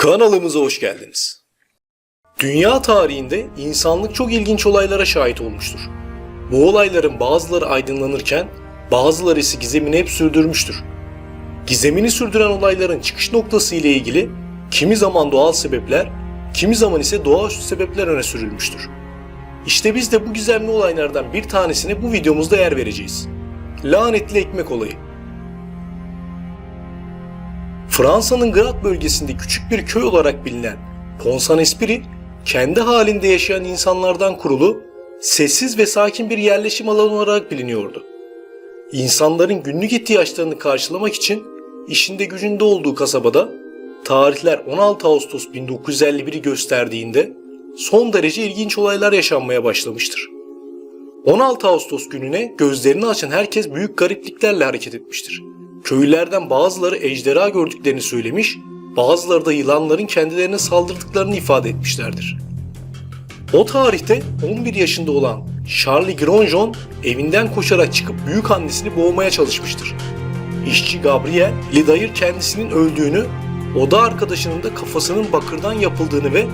Kanalımıza hoş geldiniz. Dünya tarihinde insanlık çok ilginç olaylara şahit olmuştur. Bu olayların bazıları aydınlanırken bazıları ise gizemini hep sürdürmüştür. Gizemini sürdüren olayların çıkış noktası ile ilgili kimi zaman doğal sebepler, kimi zaman ise doğaüstü sebepler öne sürülmüştür. İşte biz de bu gizemli olaylardan bir tanesine bu videomuzda yer vereceğiz. Lanetli ekmek olayı. Fransa'nın Grasse bölgesinde küçük bir köy olarak bilinen Pont-Saint-Esprit, kendi halinde yaşayan insanlardan kurulu, sessiz ve sakin bir yerleşim alanı olarak biliniyordu. İnsanların günlük ihtiyaçlarını karşılamak için işinde gücünde olduğu kasabada, tarihler 16 Ağustos 1951'i gösterdiğinde son derece ilginç olaylar yaşanmaya başlamıştır. 16 Ağustos gününe gözlerini açan herkes büyük garipliklerle hareket etmiştir. Köylülerden bazıları ejderha gördüklerini söylemiş, bazıları da yılanların kendilerine saldırdıklarını ifade etmişlerdir. O tarihte 11 yaşında olan Charlie Grandjean evinden koşarak çıkıp büyük annesini boğmaya çalışmıştır. İşçi Gabriel Lida'yı kendisinin öldüğünü, oda arkadaşının da kafasının bakırdan yapıldığını ve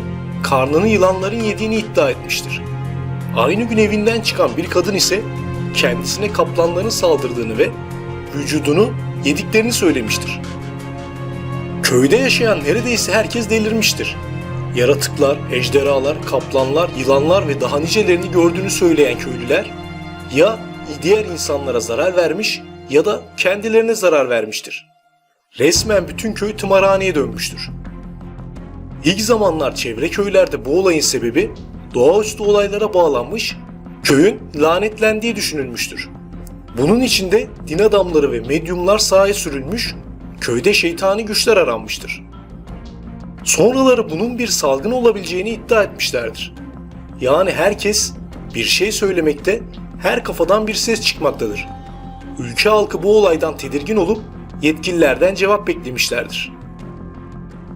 karnını yılanların yediğini iddia etmiştir. Aynı gün evinden çıkan bir kadın ise kendisine kaplanların saldırdığını ve vücudunu yediklerini söylemiştir. Köyde yaşayan neredeyse herkes delirmiştir. Yaratıklar, ejderhalar, kaplanlar, yılanlar ve daha nicelerini gördüğünü söyleyen köylüler ya diğer insanlara zarar vermiş ya da kendilerine zarar vermiştir. Resmen bütün köy tımarhaneye dönmüştür. İlk zamanlar çevre köylerde bu olayın sebebi doğaüstü olaylara bağlanmış, köyün lanetlendiği düşünülmüştür. Bunun içinde din adamları ve medyumlar sahaya sürülmüş, köyde şeytani güçler aranmıştır. Sonraları bunun bir salgın olabileceğini iddia etmişlerdir. Yani herkes bir şey söylemekte, her kafadan bir ses çıkmaktadır. Ülke halkı bu olaydan tedirgin olup yetkililerden cevap beklemişlerdir.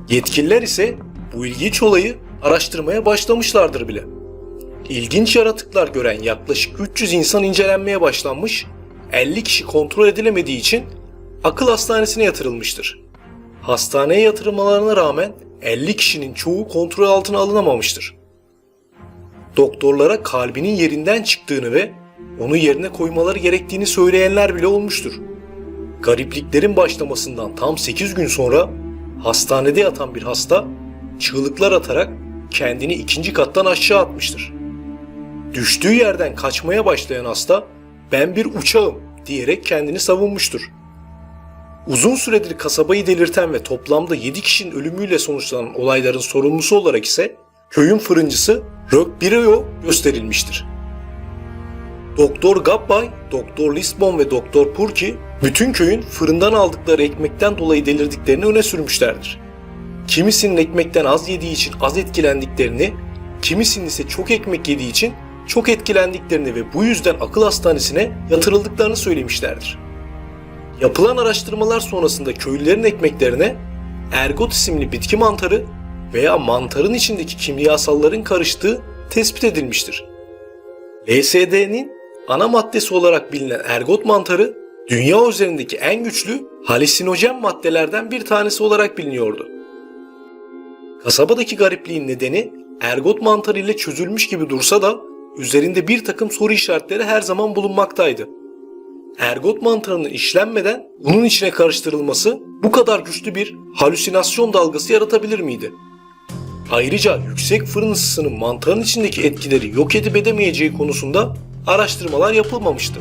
Yetkililer ise bu ilginç olayı araştırmaya başlamışlardır bile. İlginç yaratıklar gören yaklaşık 300 insan incelenmeye başlanmış, 50 kişi kontrol edilemediği için akıl hastanesine yatırılmıştır. Hastaneye yatırılmalarına rağmen 50 kişinin çoğu kontrol altına alınamamıştır. Doktorlara kalbinin yerinden çıktığını ve onu yerine koymaları gerektiğini söyleyenler bile olmuştur. Garipliklerin başlamasından tam 8 gün sonra hastanede yatan bir hasta çığlıklar atarak kendini 2. kattan aşağı atmıştır. Düştüğü yerden kaçmaya başlayan hasta "Ben bir uçağım" diyerek kendini savunmuştur. Uzun süredir kasabayı delirten ve toplamda 7 kişinin ölümüyle sonuçlanan olayların sorumlusu olarak ise köyün fırıncısı Roch Briot gösterilmiştir. Doktor Gabbay, Doktor Lisbon ve Doktor Purki bütün köyün fırından aldıkları ekmekten dolayı delirdiklerini öne sürmüşlerdir. Kimisinin ekmekten az yediği için az etkilendiklerini, kimisinin ise çok ekmek yediği için çok etkilendiklerini ve bu yüzden akıl hastanesine yatırıldıklarını söylemişlerdir. Yapılan araştırmalar sonrasında köylülerin ekmeklerine ergot isimli bitki mantarı veya mantarın içindeki kimyasalların karıştığı tespit edilmiştir. LSD'nin ana maddesi olarak bilinen ergot mantarı, dünya üzerindeki en güçlü halüsinojen maddelerden bir tanesi olarak biliniyordu. Kasabadaki garipliğin nedeni ergot mantarı ile çözülmüş gibi dursa da üzerinde bir takım soru işaretleri her zaman bulunmaktaydı. Ergot mantarının işlenmeden bunun içine karıştırılması bu kadar güçlü bir halüsinasyon dalgası yaratabilir miydi? Ayrıca yüksek fırın ısısının mantarın içindeki etkileri yok edip edemeyeceği konusunda araştırmalar yapılmamıştı.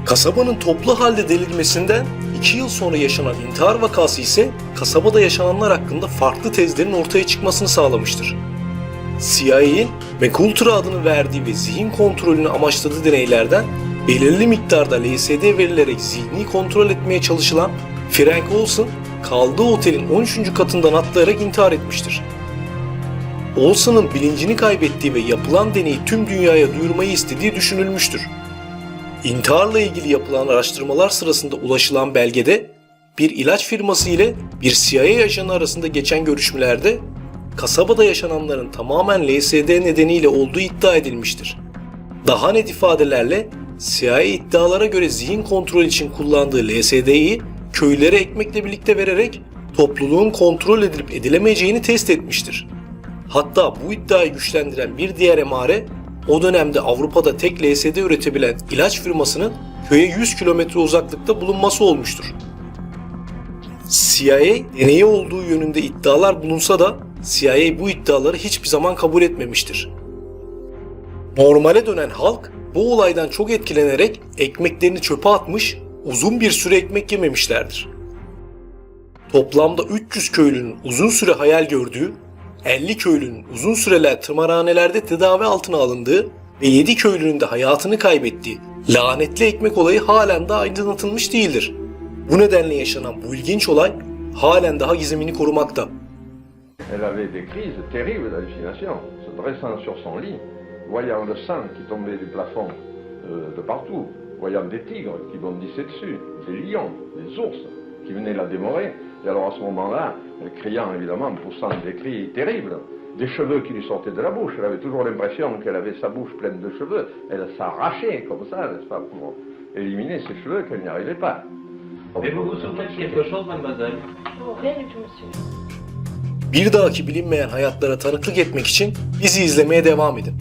Kasabanın toplu halde delirmesinden 2 yıl sonra yaşanan intihar vakası ise kasabada yaşananlar hakkında farklı tezlerin ortaya çıkmasını sağlamıştır. CIA'in MKUltra adını verdiği ve zihin kontrolünü amaçladığı deneylerden belirli miktarda LSD verilerek zihni kontrol etmeye çalışılan Frank Olson, kaldığı otelin 13. katından atlayarak intihar etmiştir. Olson'un bilincini kaybettiği ve yapılan deneyi tüm dünyaya duyurmayı istediği düşünülmüştür. İntiharla ilgili yapılan araştırmalar sırasında ulaşılan belgede bir ilaç firması ile bir CIA ajanı arasında geçen görüşmelerde kasabada yaşananların tamamen LSD nedeniyle olduğu iddia edilmiştir. Daha net ifadelerle CIA iddialara göre zihin kontrol için kullandığı LSD'yi köylülere ekmekle birlikte vererek topluluğun kontrol edilip edilemeyeceğini test etmiştir. Hatta bu iddiayı güçlendiren bir diğer emare, o dönemde Avrupa'da tek LSD üretebilen ilaç firmasının köye 100 kilometre uzaklıkta bulunması olmuştur. CIA deneyi olduğu yönünde iddialar bulunsa da CIA bu iddiaları hiçbir zaman kabul etmemiştir. Normale dönen halk bu olaydan çok etkilenerek ekmeklerini çöpe atmış, uzun bir süre ekmek yememişlerdir. Toplamda 300 köylünün uzun süre hayal gördüğü, 50 köylünün uzun süreler tımarhanelerde tedavi altına alındığı ve 7 köylünün de hayatını kaybettiği lanetli ekmek olayı halen daha aydınlatılmış değildir. Bu nedenle yaşanan bu ilginç olay halen daha gizemini korumakta. Elle avait des crises terribles d'hallucination, se dressant sur son lit, voyant le sang qui tombait du plafond de partout, voyant des tigres qui bondissaient dessus, des lions, des ours qui venaient la dévorer. Et alors à ce moment-là, criant évidemment, poussant des cris terribles, des cheveux qui lui sortaient de la bouche. Elle avait toujours l'impression qu'elle avait sa bouche pleine de cheveux. Elle s'arrachait comme ça, n'est-ce pas, pour éliminer ses cheveux qu'elle n'y arrivait pas. Et vous vous souvenez de quelque chose, mademoiselle? Rien du tout, monsieur. Bir dahaki bilinmeyen hayatlara tanıklık etmek için bizi izlemeye devam edin.